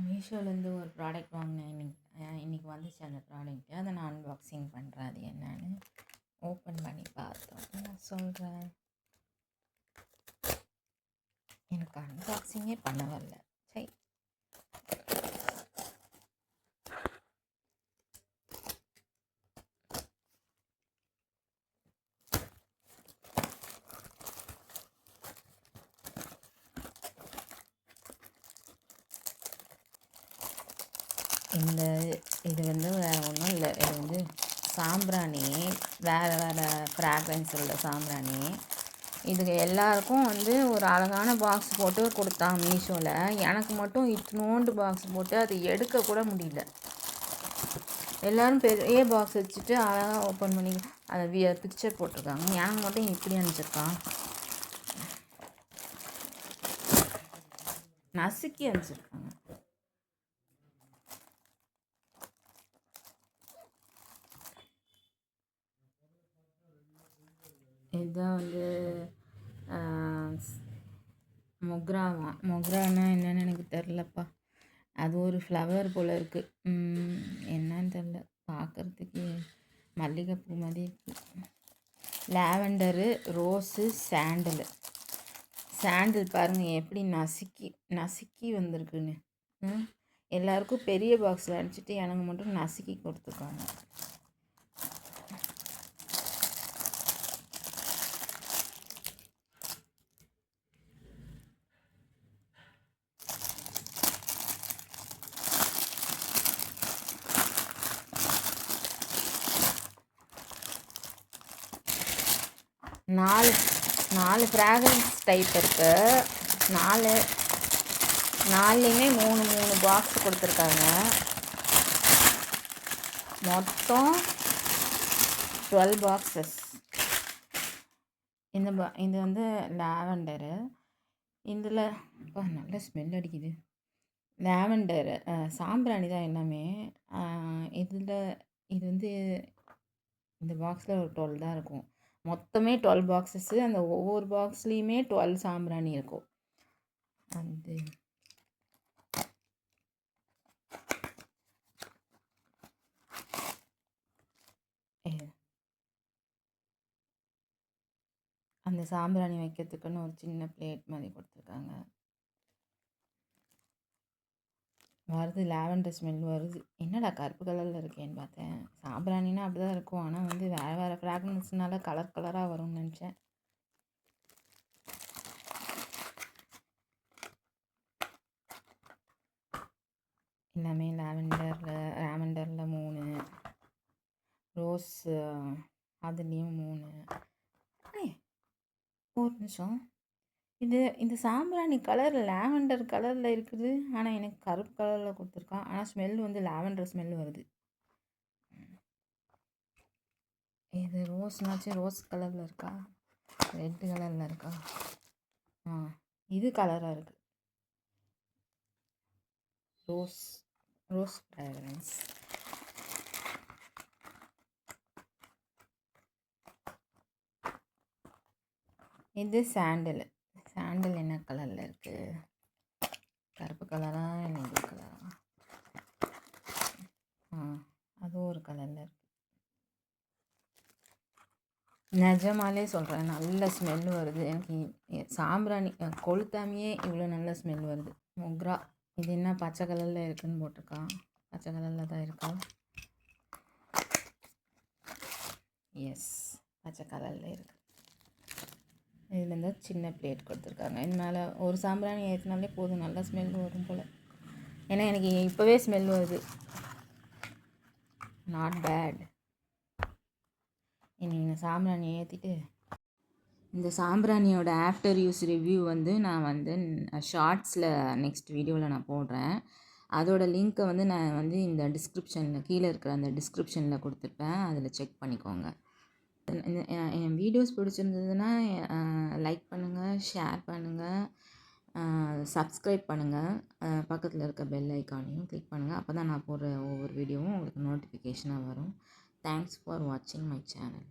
மீஷோலேருந்து ஒரு ப்ராடக்ட் வாங்கினேன் இன்றைக்கி வந்துச்சு அந்த ப்ராடக்ட்டு. அதை நான் அன்பாக்சிங் பண்ணுறேன். அது என்னன்னு ஓப்பன் பண்ணி பார்த்தோம். நான் சொல்கிறேன். எனக்கு அன்பாக்சிங்கே பண்ண வரல. சரி, இது வந்து வேறு ஒன்றும் இல்லை. இது வந்து சாம்பிராணி, வேறு ஃப்ராக்ரன்ஸ் உள்ள சாம்பிராணி. இதுக்கு எல்லாருக்கும் வந்து ஒரு அழகான பாக்ஸ் போட்டு கொடுத்தான் மீஷோவில். எனக்கு மட்டும் இத்தினோண்டு பாக்ஸ் போட்டு அது எடுக்க கூட முடியல. எல்லோரும் பெரிய பாக்ஸ் வச்சுட்டு அழகாக ஓப்பன் பண்ணி அதை பிக்சர் போட்டிருக்காங்க. எனக்கு மட்டும் இப்படி அனுப்பிச்சிருக்கான். நசுக்கி அனுப்பிச்சிருக்காங்க. இதுதான் வந்து மொக்ரானா என்னன்னு எனக்கு தெரிலப்பா. அது ஒரு ஃப்ளவர் போல் இருக்குது. என்னன்னு தெரில, பார்க்குறதுக்கு மல்லிகைப்பூ மாதிரி இருக்குது. லாவெண்டரு, ரோஸு, சாண்டில் பாருங்கள் எப்படி நசுக்கி வந்திருக்குன்னு. எல்லாருக்கும் பெரிய பாக்ஸில் அடிச்சுட்டு எனக்கு மட்டும் நசுக்கி கொடுத்துருக்காங்க. நாலு ஃப்ராக்ரன்ஸ் டைப் இருக்குது. நாலுலேயுமே மூணு பாக்ஸ் கொடுத்துருக்காங்க. மொத்தம் 12 பாக்ஸஸ். இது வந்து லாவெண்டரு. இதில் நல்ல ஸ்மெல் அடிக்குது. லாவெண்டரு சாம்பிராணி தான் எல்லாமே. இது வந்து இந்த பாக்ஸில் ஒரு 12 தான் இருக்கும். மொத்தமே 12 பாக்ஸஸ்ஸு. அந்த ஒவ்வொரு பாக்ஸ்லேயுமே 12 சாம்பிராணி இருக்கும். அது அந்த சாம்பிராணி வைக்கிறதுக்குன்னு ஒரு சின்ன பிளேட் மாதிரி கொடுத்துருக்காங்க. வருது, லாவெண்டர் ஸ்மெல் வருது. என்னடா கருப்பு கலரில் இருக்கேன்னு பார்த்தேன். சாம்பிராணினா அப்படி தான் இருக்கும். ஆனால் வந்து வேறு ஃப்ராக்ரன்ஸ்னால கலராக வரும்னு நினச்சேன். எல்லாமே லாவெண்டரில் 3, ரோஸ் அதுலேயும் 3. ஒரு நிமிஷம், இந்த சாம்பிராணி கலர் லாவெண்டர் கலரில் இருக்குது. ஆனால் எனக்கு கருப்பு கலரில் கொடுத்துருக்கான். ஆனால் ஸ்மெல் வந்து லாவெண்டர் ஸ்மெல் வருது. இது ரோஸ்னாச்சும் ரோஸ் கலரில் இருக்கா, ரெட் கலரில் இருக்கா? இது கலராக இருக்குது. Rose fragrance. இது சாண்டில் என்ன கலரில் இருக்குது? கருப்பு கலரா இல்லை இது கலரா? அதுவும் ஒரு கலரில் இருக்குது. நிஜமாலே சொல்கிறேன், நல்ல ஸ்மெல் வருது. எனக்கு சாம்பிராணி கொளுத்தாமையே இவ்வளோ நல்ல ஸ்மெல் வருது. மொக்ரா. இது என்ன பச்சை கலரில் இருக்குதுன்னு போட்டிருக்கான். பச்சை கலரில் தான் இருக்கா? எஸ், பச்சை கலரில் இருக்குது. இதுலேருந்து சின்ன பிளேட் கொடுத்துருக்காங்க. இது மேலே ஒரு சாம்பிராணி ஏற்றினாலே போதும், நல்லா ஸ்மெல் வரும் போல். ஏன்னா எனக்கு இப்போவே ஸ்மெல் வருது. Not bad. நீங்கள் சாம்பிராணி ஏற்றிட்டு இந்த சாம்பிராணியோட ஆஃப்டர் யூஸ் ரிவ்யூ வந்து நான் வந்து ஷார்ட்ஸில் நெக்ஸ்ட் வீடியோவில் நான் போடுறேன். அதோட லிங்க்கை வந்து நான் வந்து இந்த டிஸ்கிரிப்ஷனில் கீழே இருக்கிற அந்த டிஸ்கிரிப்ஷனில் கொடுத்துருப்பேன். அதில் செக் பண்ணிக்கோங்க. என் வீடியோஸ் பிடிச்சிருந்ததுன்னா லைக் பண்ணுங்கள், ஷேர் பண்ணுங்கள், சப்ஸ்கிரைப் பண்ணுங்கள். பக்கத்தில் இருக்க பெல் ஐக்கானையும் கிளிக் பண்ணுங்கள். அப்போ தான் நான் போடுற ஒவ்வொரு வீடியோவும் உங்களுக்கு நோட்டிஃபிகேஷனாக வரும். தேங்க்ஸ் ஃபார் வாட்சிங் மை சேனல்.